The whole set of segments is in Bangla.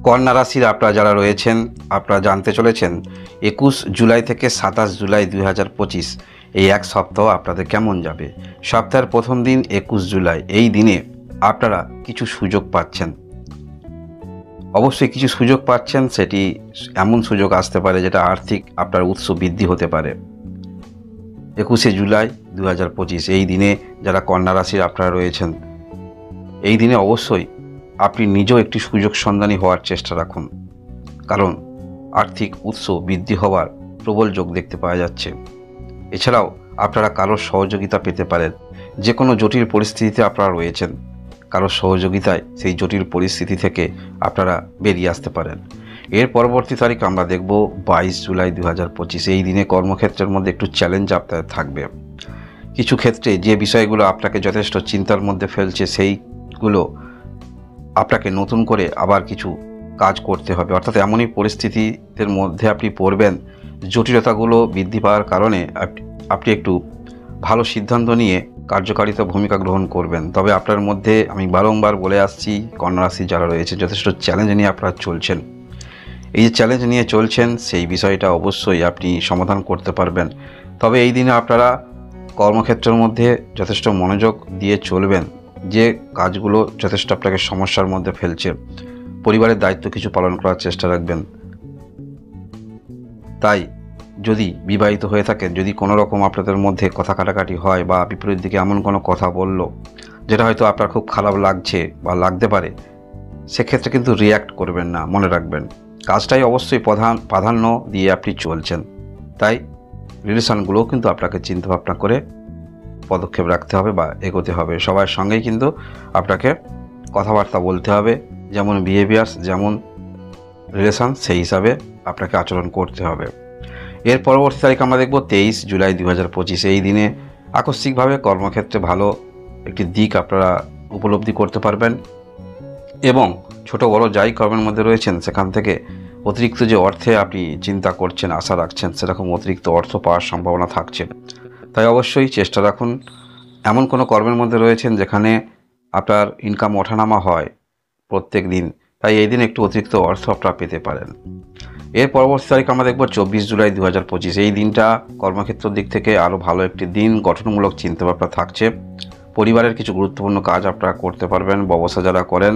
কন্যা রাশির আপনারা যারা রয়েছেন, আপনারা জানতে চলেছেন 21 জুলাই থেকে 27 জুলাই 2025 এই এক সপ্তাহ আপনাদের কেমন যাবে। সপ্তাহের প্রথম দিন 21 জুলাই, এই দিনে আপনারা কিছু সুযোগ পাচ্ছেন। অবশ্যই কিছু সুযোগ পাচ্ছেন, সেটি এমন সুযোগ আসতে পারে যেটা আর্থিক আপনার উৎস বৃদ্ধি হতে পারে। 21শে জুলাই 2025 এই দিনে যারা কন্যা রাশির আপনারা রয়েছেন, এই দিনে অবশ্যই আপনি নিজেও একটি সুযোগ সন্ধানী হওয়ার চেষ্টা রাখুন, কারণ আর্থিক উৎস বৃদ্ধি হওয়ার প্রবল যোগ দেখতে পাওয়া যাচ্ছে। এছাড়াও আপনারা কারোর সহযোগিতা পেতে পারেন। যে কোনো জটিল পরিস্থিতিতে আপনারা রয়েছেন, কারোর সহযোগিতায় সেই জটিল পরিস্থিতি থেকে আপনারা বেরিয়ে আসতে পারেন। এর পরবর্তী তারিখ আমরা দেখব 22 জুলাই 2025। এই দিনে কর্মক্ষেত্রের মধ্যে একটু চ্যালেঞ্জ আপনাদের থাকবে। কিছু ক্ষেত্রে যে বিষয়গুলো আপনাকে যথেষ্ট চিন্তার মধ্যে ফেলছে, সেইগুলো আপনাকে নতুন করে আবার কিছু কাজ করতে হবে। অর্থাৎ এমনই পরিস্থিতির মধ্যে আপনি পড়বেন, জটিলতাগুলো বৃদ্ধি পাওয়ার কারণে আপনি একটু ভালো সিদ্ধান্ত নিয়ে কার্যকারিতা ভূমিকা গ্রহণ করবেন। তবে আপনার মধ্যে আমি বারংবার বলে আসছি, কন্যা রাশি যারা রয়েছে যথেষ্ট চ্যালেঞ্জ নিয়ে আপনারা চলছেন। এই যে চ্যালেঞ্জ নিয়ে চলছেন, সেই বিষয়টা অবশ্যই আপনি সমাধান করতে পারবেন। তবে এই দিনে আপনারা কর্মক্ষেত্রের মধ্যে যথেষ্ট মনোযোগ দিয়ে চলবেন। যে কাজগুলো যথেষ্ট আপনাকে সমস্যার মধ্যে ফেলছে, পরিবারের দায়িত্ব কিছু পালন করার চেষ্টা রাখবেন। তাই যদি বিবাহিত হয়ে থাকেন, যদি কোনো রকম আপনাদের মধ্যে কথা কাটাকাটি হয় বা বিপরীত দিকে এমন কোনো কথা বলল যেটা হয়তো আপনার খুব খারাপ লাগছে বা লাগতে পারে, সেক্ষেত্রে কিন্তু রিয়্যাক্ট করবেন না। মনে রাখবেন, কাজটাই অবশ্যই প্রাধান্য দিয়ে আপনি চলছেন। তাই রিলেশনগুলোও কিন্তু আপনাকে চিন্তাভাবনা করে পদক্ষেপ রাখতে হবে বা এগোতে হবে। সবার সঙ্গেই কিন্তু আপনাকে কথাবার্তা বলতে হবে, যেমন বিহেভিয়ার্স, যেমন রিলেশন, সেই হিসাবে আপনাকে আচরণ করতে হবে। এর পরবর্তী তারিখ আমরা দেখব 23 জুলাই 2025। এই দিনে আকস্মিকভাবে কর্মক্ষেত্রে ভালো একটি দিক আপনারা উপলব্ধি করতে পারবেন এবং ছোট বড় যাই কর্মের মধ্যে রয়েছেন, সেখান থেকে অতিরিক্ত যে অর্থে আপনি চিন্তা করছেন, আশা রাখছেন, সেরকম অতিরিক্ত অর্থ পাওয়ার সম্ভাবনা থাকছে। তাই অবশ্যই চেষ্টা রাখুন। এমন কোনো কর্মের মধ্যে রয়েছেন যেখানে আপনার ইনকাম ওঠানামা হয় প্রত্যেক দিন, তাই এই দিন একটু অতিরিক্ত অর্থ আপনারা পেতে পারেন। এর পরবর্তী তারিখ আমরা দেখব 24 জুলাই 2025। এই দিনটা কর্মক্ষেত্রের দিক থেকে আরও ভালো একটি দিন, গঠনমূলক চিন্তাভাবনা থাকছে। পরিবারের কিছু গুরুত্বপূর্ণ কাজ আপনারা করতে পারবেন। ব্যবসা যারা করেন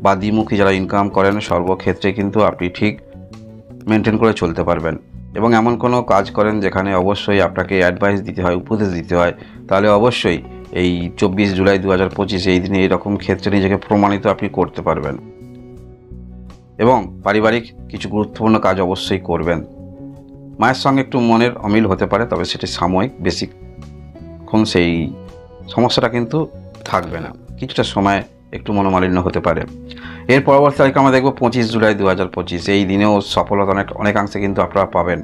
বা দ্বিমুখী যারা ইনকাম করেন, সর্বক্ষেত্রে কিন্তু আপনি ঠিক মেনটেন করে চলতে পারবেন। এবং এমন কোনো কাজ করেন যেখানে অবশ্যই আপনাকে অ্যাডভাইস দিতে হয়, উপদেশ দিতে হয়, তাহলে অবশ্যই এই 24 জুলাই 2025 এই দিনে এইরকম ক্ষেত্রে নিজেকে প্রমাণিত আপনি করতে পারবেন। এবং পারিবারিক কিছু গুরুত্বপূর্ণ কাজ অবশ্যই করবেন। মায়ের সঙ্গে একটু মনের অমিল হতে পারে, তবে সেটি সাময়িক, বেশিক্ষণ সেই সমস্যাটা কিন্তু থাকবে না। কিছুটা সময় একটু মনোমালিন্য হতে পারে। এর পরবর্তী তারিখ আমরা দেখব 25 জুলাই 2025। এই দিনেও সফলতা অনেকাংশে কিন্তু আপনারা পাবেন।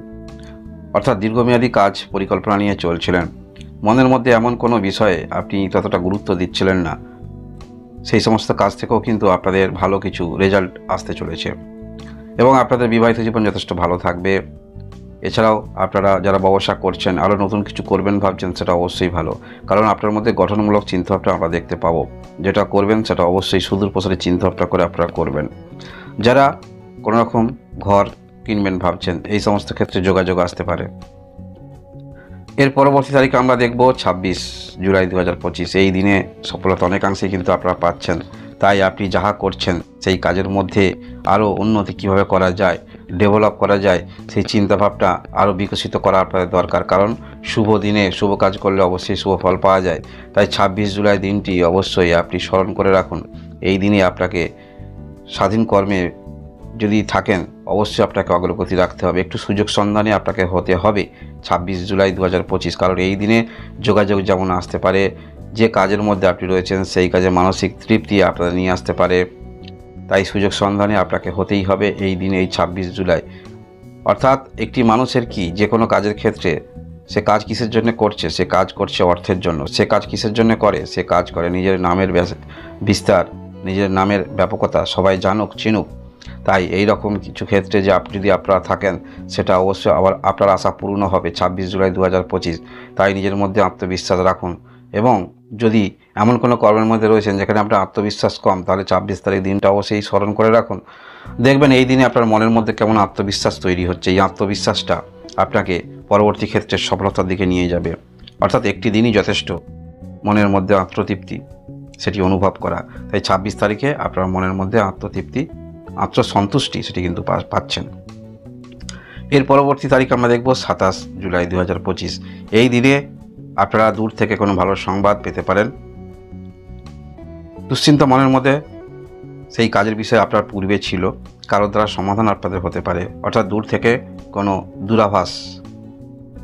অর্থাৎ দীর্ঘমেয়াদী কাজ পরিকল্পনা নিয়ে চলছিলেন, মনের মধ্যে এমন কোনো বিষয়ে আপনি ততটা গুরুত্ব দিচ্ছিলেন না, সেই সমস্ত কাজ থেকেও কিন্তু আপনাদের ভালো কিছু রেজাল্ট আসতে চলেছে এবং আপনাদের বিবাহিত জীবন যথেষ্ট ভালো থাকবে। এছাড়াও আপনারা যারা ব্যবসা করছেন, আরও নতুন কিছু করবেন ভাবছেন, সেটা অবশ্যই ভালো, কারণ আপনার মধ্যে গঠনমূলক চিন্তাভাবনা আমরা দেখতে পাবো। যেটা করবেন সেটা অবশ্যই সুদূর প্রসারী চিন্তাভাবনা করে আপনারা করবেন। যারা কোনো রকম ঘর কিনবেন ভাবছেন, এই সমস্ত ক্ষেত্রে যোগাযোগ আসতে পারে। এর পরবর্তী তারিখ আমরা দেখব 26 জুলাই 2025। এই দিনে সফলতা অনেকাংশেই কিন্তু আপনারা পাচ্ছেন। তাই আপনি যাহা করছেন সেই কাজের মধ্যে আরও উন্নতি কীভাবে করা যায়, ডেভেলপ করা যায়, সেই চিন্তাভাবনা আরও বিকশিত করা আপনাদের দরকার। কারণ শুভ দিনে শুভ কাজ করলে অবশ্যই শুভ ফল পাওয়া যায়। তাই 26 জুলাই দিনটি অবশ্যই আপনি স্মরণ করে রাখুন। এই দিনে আপনাকে স্বাধীন কর্মে যদি থাকেন, অবশ্যই আপনাকে অগ্রগতি রাখতে হবে, একটু সুযোগ সন্ধানে আপনাকে হতে হবে 26 জুলাই 2025। কারণ এই দিনে যোগাযোগ যেমন আসতে পারে, যে কাজের মধ্যে আপনি রয়েছেন সেই কাজে মানসিক তৃপ্তি আপনাদের নিয়ে আসতে পারে। তাই সুযোগ সন্ধানে আপনাকে হতেই হবে এই দিনে, এই 26 জুলাই। অর্থাৎ একটি মানুষের কি, যে কোনো কাজের ক্ষেত্রে সে কাজ কিসের জন্য করছে, সে কাজ করছে অর্থের জন্য। সে কাজ কিসের জন্য করে, সে কাজ করে নিজের নামের বিস্তার, নিজের নামের ব্যাপকতা সবাই জানুক, চিনুক। তাই এই রকম কিছু ক্ষেত্রে যে যদি আপনারা থাকেন, সেটা অবশ্যই আবার আপনার আশা পূর্ণ হবে 26 জুলাই 2025। তাই নিজের মধ্যে আত্মবিশ্বাস রাখুন এবং যদি এমন কোনো কর্মের মধ্যে রয়েছেন যেখানে আপনার আত্মবিশ্বাস কম, তাহলে 26 তারিখ দিনটা অবশ্যই স্মরণ করে রাখুন। দেখবেন এই দিনে আপনার মনের মধ্যে কেমন আত্মবিশ্বাস তৈরি হচ্ছে। এই আত্মবিশ্বাসটা আপনাকে পরবর্তী ক্ষেত্রে সফলতার দিকে নিয়ে যাবে। অর্থাৎ একটি দিনই যথেষ্ট মনের মধ্যে আত্মতৃপ্তি সেটি অনুভব করা। তাই 26 তারিখে আপনার মনের মধ্যে আত্মতৃপ্তি, আত্মসন্তুষ্টি সেটি কিন্তু পাচ্ছেন। এর পরবর্তী তারিখ আমরা দেখব 27 জুলাই 2025। এই দিনে আপনারা দূর থেকে কোনো ভালো সংবাদ পেতে পারেন। দুশ্চিন্তা মনের মধ্যে সেই কাজের বিষয়ে আপনার পূর্বে ছিল, কারোর দ্বারা সমাধান আপনাদের হতে পারে। অর্থাৎ দূর থেকে কোনো দূরাভাস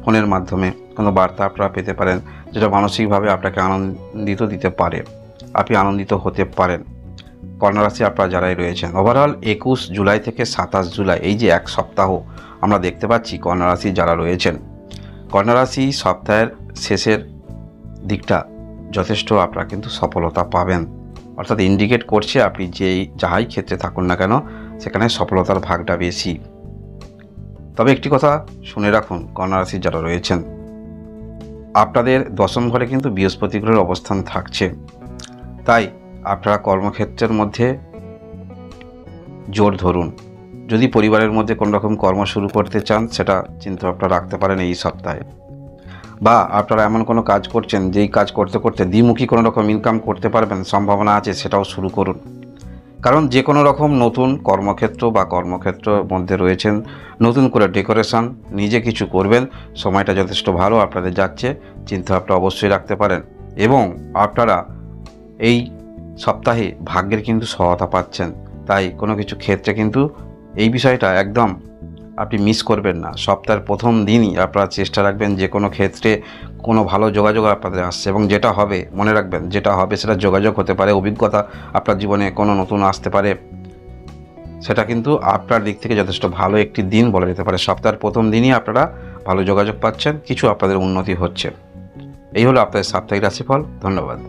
ফোনের মাধ্যমে কোনো বার্তা আপনারা পেতে পারেন, যেটা মানসিকভাবে আপনাকে আনন্দিত দিতে পারে, আপনি আনন্দিত হতে পারেন। কন্যা রাশি আপনারা যারাই রয়েছেন, ওভারঅল 21 জুলাই থেকে 27 জুলাই এই যে এক সপ্তাহ আমরা দেখতে পাচ্ছি কন্যা রাশি যারা রয়েছেন, কন্যা রাশি সপ্তাহের শেষের দিকটা যথেষ্ট আপনারা কিন্তু সফলতা পাবেন। অর্থাৎ ইন্ডিকেট করছে আপনি যাহাই ক্ষেত্রে থাকুন না কেন সেখানে সফলতার ভাগটা বেশি। তবে একটি কথা শুনে রাখুন, কন্যা রাশি যারা রয়েছেন, আপনাদের দশম ঘরে কিন্তু বৃহস্পতি গ্রহের অবস্থান থাকছে। তাই আপনারা কর্মক্ষেত্রের মধ্যে জোর ধরুন। যদি পরিবারের মধ্যে কোনো রকম কর্ম শুরু করতে চান সেটা চিন্তা ভাবনা রাখতে পারেন এই সপ্তাহে। বা আপনারা এমন কোনো কাজ করছেন যেই কাজ করতে করতে দ্বিমুখী কোনো রকম ইনকাম করতে পারবেন, সম্ভাবনা আছে, সেটাও শুরু করুন। কারণ যে কোনো রকম নতুন কর্মক্ষেত্র বা কর্মক্ষেত্রের মধ্যে রয়েছেন, নতুন করে ডেকোরেশন নিজে কিছু করবেন, সময়টা যথেষ্ট ভালো আপনাদের যাচ্ছে, চিন্তাভাবনা অবশ্যই রাখতে পারেন। এবং আপনারা এই সপ্তাহে ভাগ্যের কিন্তু সহায়তা পাচ্ছেন। তাই কোনো কিছু ক্ষেত্রে কিন্তু এই বিষয়টা একদম আপনি মিস করবেন না। সপ্তাহের প্রথম দিনই আপনারা চেষ্টা রাখবেন যে কোনো ক্ষেত্রে কোনো ভালো যোগাযোগ আপনাদের আসছে, এবং যেটা হবে মনে রাখবেন, যেটা হবে সেটা যোগাযোগ হতে পারে, অভিজ্ঞতা আপনার জীবনে কোনো নতুন আসতে পারে, সেটা কিন্তু আপনার দিক থেকে যথেষ্ট ভালো একটি দিন বলা যেতে পারে। সপ্তাহের প্রথম দিনই আপনারা ভালো যোগাযোগ পাচ্ছেন, কিছু আপনাদের উন্নতি হচ্ছে। এই হলো আপনাদের সাপ্তাহিক রাশিফল। ধন্যবাদ।